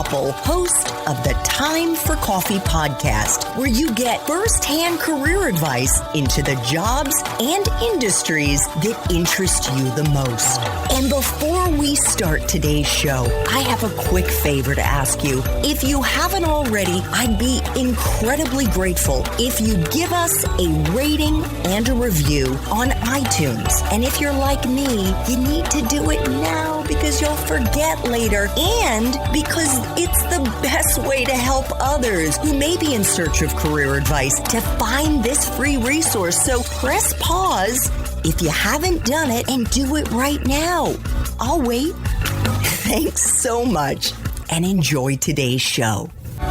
Koppel, host of the Time for Coffee podcast, where you get firsthand career advice into the jobs and industries that interest you the most. And before we start today's show, I have a quick favor to ask you. If you haven't already, I'd be incredibly grateful if you give us a rating and a review on iTunes. And if you're like me, you need to do it now because you'll forget later and because it's the best way to help others who may be in search of career advice to find this free resource. So press pause if you haven't done it and do it right now. I'll wait. Thanks so much and enjoy today's show.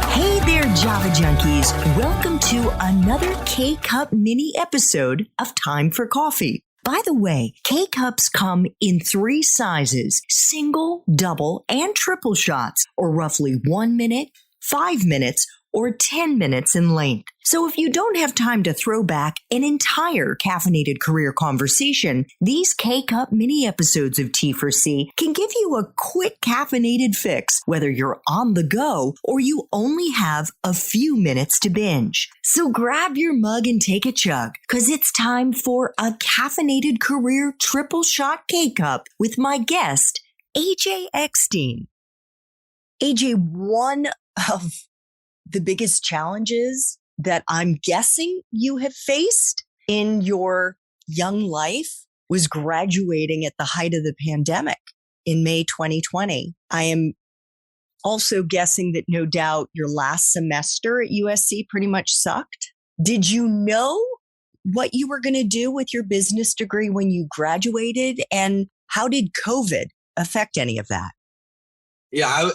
Hey there, Java Junkies. Welcome to another K-Cup mini episode of Time for Coffee. By the way, K-Cups come in 3 sizes, single, double, and triple shots, or roughly 1 minute, 5 minutes, or 10 minutes in length. So if you don't have time to throw back an entire caffeinated career conversation, these K-Cup mini episodes of T4C can give you a quick caffeinated fix, whether you're on the go or you only have a few minutes to binge. So grab your mug and take a chug, because it's time for a caffeinated career triple shot K-Cup with my guest, AJ Eckstein. AJ, one of the biggest challenges that I'm guessing you have faced in your young life was graduating at the height of the pandemic in May 2020. I am also guessing that no doubt your last semester at USC pretty much sucked. Did you know what you were going to do with your business degree when you graduated? And how did COVID affect any of that? Yeah,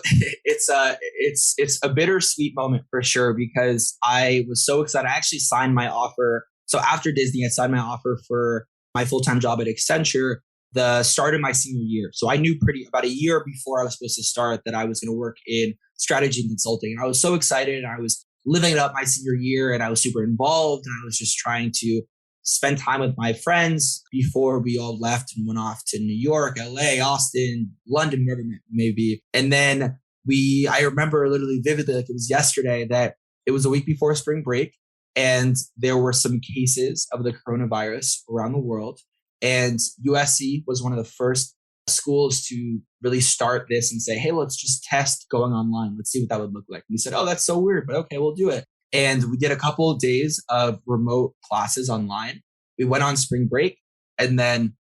it's a bittersweet moment for sure, because I was so excited. I actually signed my offer. So after Disney, I signed my offer for my full-time job at Accenture, the start of my senior year. So I knew about a year before I was supposed to start that I was going to work in strategy and consulting. And I was so excited, and I was living it up my senior year, and I was super involved, and I was just trying to spend time with my friends before we all left and went off to New York, LA, Austin, London, wherever it may be. And then I remember literally vividly, like it was yesterday, that it was a week before spring break, and there were some cases of the coronavirus around the world. And USC was one of the first schools to really start this and say, hey, let's just test going online. Let's see what that would look like. And we said, oh, that's so weird, but okay, we'll do it. And we did a couple of days of remote classes online. We went on spring break, and then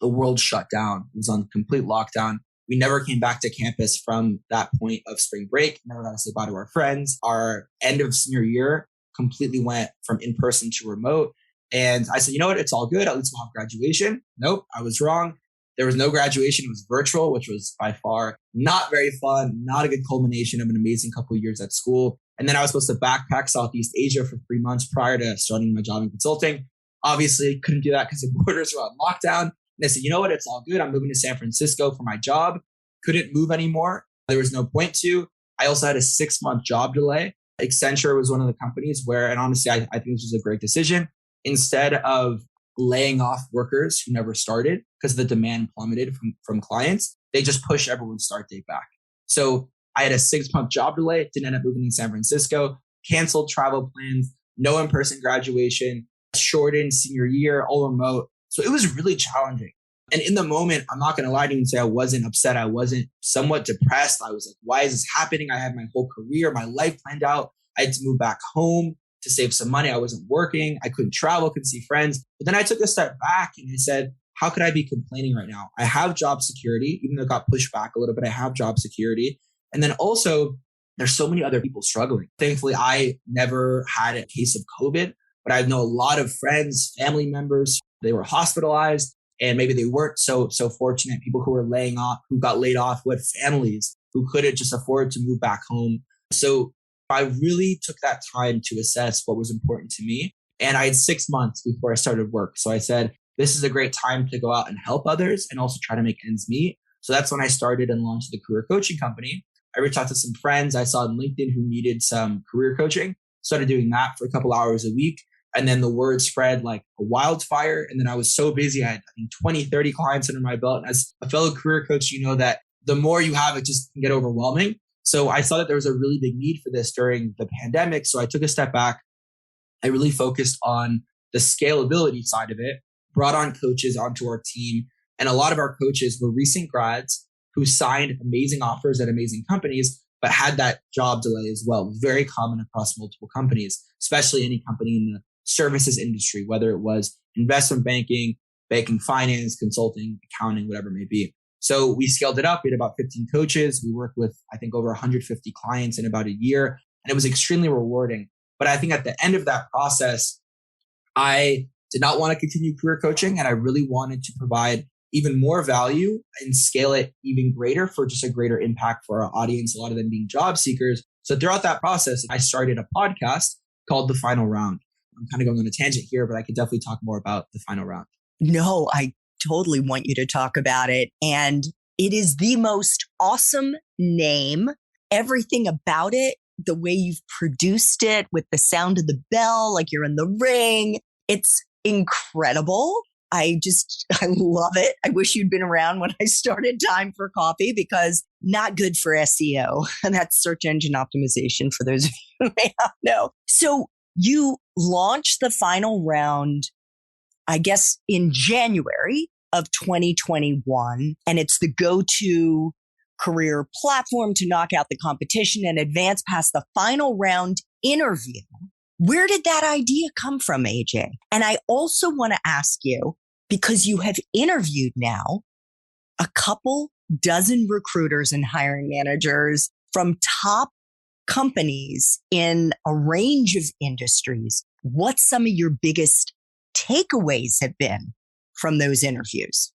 the world shut down. It was on complete lockdown. We never came back to campus from that point of spring break. Never got to say bye to our friends. Our end of senior year completely went from in-person to remote. And I said, you know what? It's all good. At least we'll have graduation. Nope, I was wrong. There was no graduation. It was virtual, which was by far not very fun, not a good culmination of an amazing couple of years at school. And then I was supposed to backpack Southeast Asia for 3 months prior to starting my job in consulting. Obviously, couldn't do that because the borders were on lockdown. And I said, you know what? It's all good. I'm moving to San Francisco for my job. Couldn't move anymore. There was no point to. I also had a 6-month job delay. Accenture was one of the companies where, and honestly, I think this was a great decision. Instead of laying off workers who never started because the demand plummeted from clients, they just pushed everyone's start date back. So I had a 6-month job delay, didn't end up moving to San Francisco, canceled travel plans, no in-person graduation, shortened senior year, all remote. So it was really challenging. And in the moment, I'm not going to lie to you and say I wasn't upset. I wasn't somewhat depressed. I was like, why is this happening? I had my whole career, my life planned out. I had to move back home to save some money. I wasn't working. I couldn't travel, couldn't see friends. But then I took a step back and I said, how could I be complaining right now? I have job security, even though it got pushed back a little bit, I have job security. And then also, there's so many other people struggling. Thankfully, I never had a case of COVID, but I know a lot of friends, family members, they were hospitalized, and maybe they weren't so fortunate. People who were who got laid off, who had families who couldn't just afford to move back home. So I really took that time to assess what was important to me. And I had 6 months before I started work. So I said, this is a great time to go out and help others and also try to make ends meet. So that's when I started and launched the career coaching company. I reached out to some friends I saw on LinkedIn who needed some career coaching. Started doing that for a couple hours a week. And then the word spread like a wildfire. And then I was so busy. I had 20, 30 clients under my belt. And as a fellow career coach, you know that the more you have, it just can get overwhelming. So I saw that there was a really big need for this during the pandemic. So I took a step back. I really focused on the scalability side of it, brought on coaches onto our team. And a lot of our coaches were recent grads who signed amazing offers at amazing companies, but had that job delay as well. Very common across multiple companies, especially any company in the services industry, whether it was investment banking, banking finance, consulting, accounting, whatever it may be. So we scaled it up. We had about 15 coaches. We worked with, I think, over 150 clients in about a year. And it was extremely rewarding. But I think at the end of that process, I did not want to continue career coaching. And I really wanted to provide even more value and scale it even greater for just a greater impact for our audience, a lot of them being job seekers. So throughout that process, I started a podcast called The Final Round. I'm kind of going on a tangent here, but I could definitely talk more about The Final Round. No, I totally want you to talk about it. And it is the most awesome name. Everything about it, the way you've produced it with the sound of the bell, like you're in the ring. It's incredible. I love it. I wish you'd been around when I started Time for Coffee, because not good for SEO. And that's search engine optimization for those of you who may not know. So you launched The Final Round, I guess, in January of 2021. And it's the go-to career platform to knock out the competition and advance past the final round interview. Where did that idea come from, AJ? And I also want to ask you, because you have interviewed now a couple dozen recruiters and hiring managers from top companies in a range of industries, what some of your biggest takeaways have been from those interviews?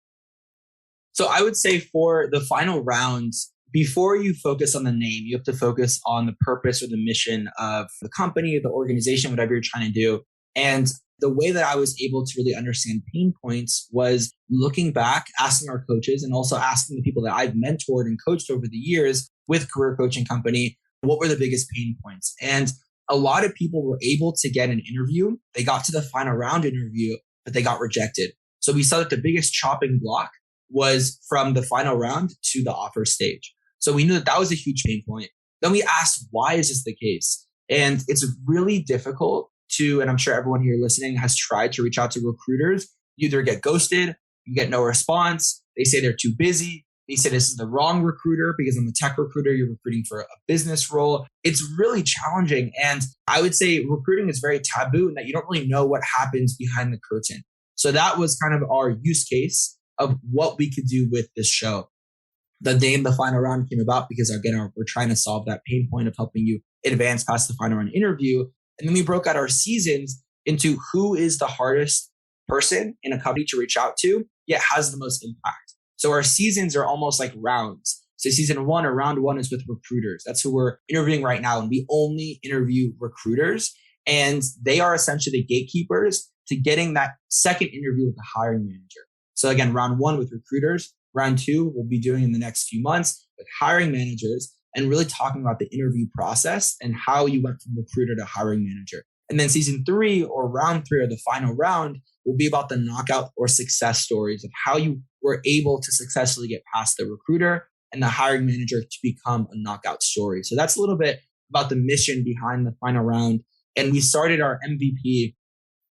So I would say for the final round, before you focus on the name, you have to focus on the purpose or the mission of the company, the organization, whatever you're trying to do. And the way that I was able to really understand pain points was looking back, asking our coaches, and also asking the people that I've mentored and coached over the years with Career Coaching Company, what were the biggest pain points? And a lot of people were able to get an interview. They got to the final round interview, but they got rejected. So we saw that the biggest chopping block was from the final round to the offer stage. So we knew that that was a huge pain point. Then we asked, why is this the case? And it's really difficult to, and I'm sure everyone here listening has tried to reach out to recruiters. You either get ghosted, you get no response. They say they're too busy. They say this is the wrong recruiter because I'm a tech recruiter. You're recruiting for a business role. It's really challenging. And I would say recruiting is very taboo in that you don't really know what happens behind the curtain. So that was kind of our use case of what we could do with this show. The name The Final Round came about because, again, we're trying to solve that pain point of helping you advance past the final round interview. And then we broke out our seasons into who is the hardest person in a company to reach out to, yet has the most impact. So our seasons are almost like rounds. So season one or round one is with recruiters. That's who we're interviewing right now. And we only interview recruiters. And they are essentially the gatekeepers to getting that second interview with the hiring manager. So again, round one with recruiters. Round two, we'll be doing in the next few months with hiring managers and really talking about the interview process and how you went from recruiter to hiring manager. And then season three or round three or the final round will be about the knockout or success stories of how you were able to successfully get past the recruiter and the hiring manager to become a knockout story. So that's a little bit about the mission behind the final round. And we started our MVP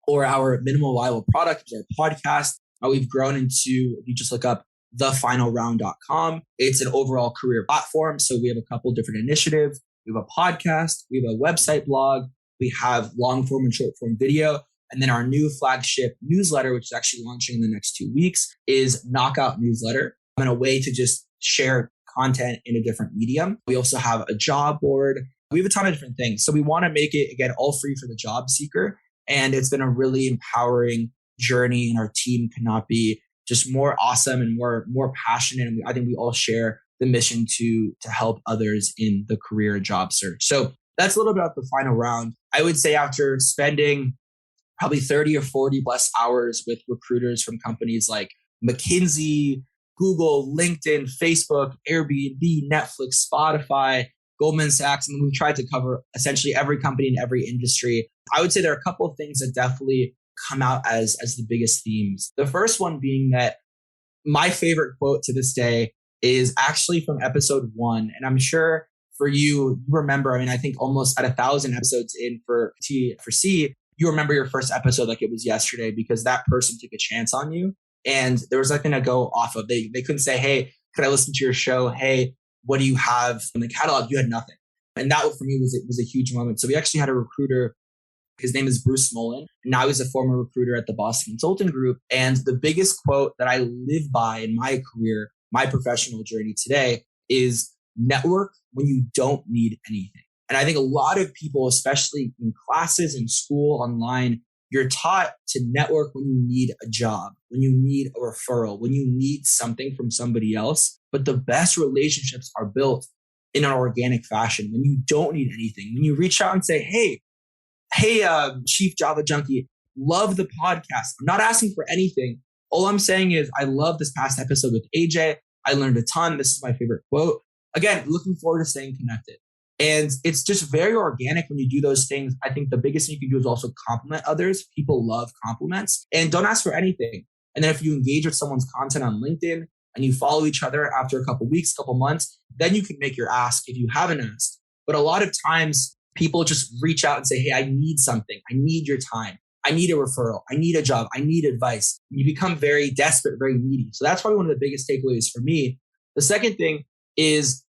or our minimal viable product, which is our podcast. We've grown into, if you just look up thefinalround.com, it's an overall career platform. So we have a couple different initiatives. We have a podcast, we have a website blog, we have long form and short form video. And then our new flagship newsletter, which is actually launching in the next 2 weeks, is Knockout Newsletter, and a way to just share content in a different medium. We also have a job board. We have a ton of different things. So we want to make it, again, all free for the job seeker. And it's been a really empowering journey, and our team cannot be just more awesome and more passionate. And I think we all share the mission to help others in the career and job search. So that's a little bit about the final round. I would say after spending probably 30 or 40 plus hours with recruiters from companies like McKinsey, Google, LinkedIn, Facebook, Airbnb, Netflix, Spotify, Goldman Sachs, and we've tried to cover essentially every company in every industry. I would say there are a couple of things that definitely come out as the biggest themes. The first one being that my favorite quote to this day is actually from episode 1. And I'm sure for you remember, I think almost at 1,000 episodes in for T for C, you remember your first episode like it was yesterday because that person took a chance on you. And there was nothing to go off of. They couldn't say, hey, could I listen to your show? Hey, what do you have in the catalog? You had nothing. And that for me was a huge moment. So we actually had a recruiter. His name is Bruce Mullen. Now he's a former recruiter at the Boston Consulting Group. And the biggest quote that I live by in my career, my professional journey today is network when you don't need anything. And I think a lot of people, especially in classes, in school, online, you're taught to network when you need a job, when you need a referral, when you need something from somebody else. But the best relationships are built in an organic fashion when you don't need anything. When you reach out and say, hey, Chief Java Junkie, love the podcast. I'm not asking for anything. All I'm saying is I love this past episode with AJ. I learned a ton. This is my favorite quote. Again, looking forward to staying connected. And it's just very organic when you do those things. I think the biggest thing you can do is also compliment others. People love compliments and don't ask for anything. And then if you engage with someone's content on LinkedIn and you follow each other after a couple weeks, couple months, then you can make your ask if you haven't asked. But a lot of times people just reach out and say, hey, I need something. I need your time. I need a referral. I need a job. I need advice. You become very desperate, very needy. So that's probably one of the biggest takeaways for me. The second thing is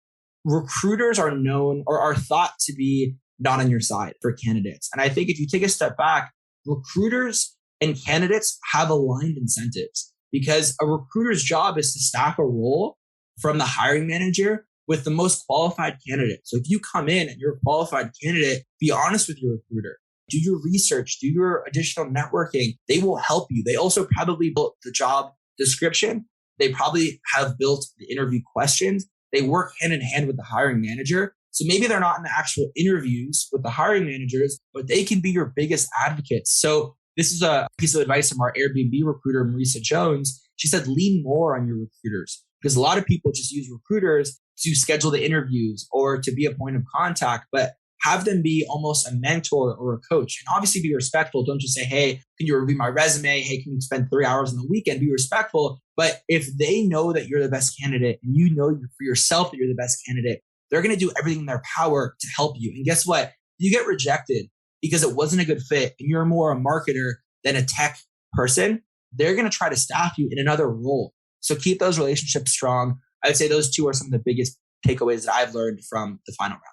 recruiters are known or are thought to be not on your side for candidates. And I think if you take a step back, recruiters and candidates have aligned incentives because a recruiter's job is to staff a role from the hiring manager with the most qualified candidate. So if you come in and you're a qualified candidate, be honest with your recruiter. Do your research, do your additional networking. They will help you. They also probably built the job description. They probably have built the interview questions. They work hand in hand with the hiring manager. So maybe they're not in the actual interviews with the hiring managers, but they can be your biggest advocates. So this is a piece of advice from our Airbnb recruiter, Marisa Jones. She said, lean more on your recruiters because a lot of people just use recruiters to schedule the interviews or to be a point of contact, but have them be almost a mentor or a coach. And obviously be respectful. Don't just say, hey, can you review my resume? Hey, can you spend 3 hours on the weekend? Be respectful. But if they know that you're the best candidate and you know for yourself that you're the best candidate, they're going to do everything in their power to help you. And guess what? You get rejected because it wasn't a good fit and you're more a marketer than a tech person. They're going to try to staff you in another role. So keep those relationships strong. I would say those two are some of the biggest takeaways that I've learned from the final round.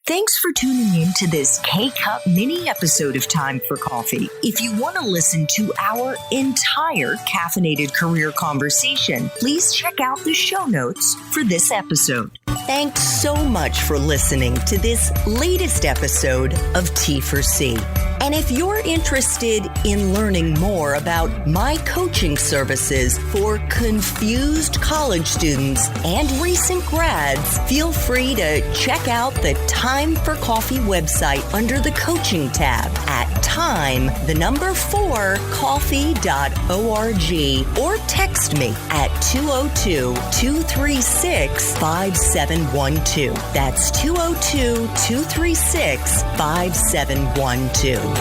Thanks for tuning in to this K-Cup mini episode of Time for Coffee. If you want to listen to our entire caffeinated career conversation, please check out the show notes for this episode. Thanks so much for listening to this latest episode of T4C. And if you're interested in learning more about my coaching services for confused college students and recent grads, feel free to check out the Time for Coffee website under the coaching tab at time4coffee.org or text me at 202-236-5712. That's 202-236-5712.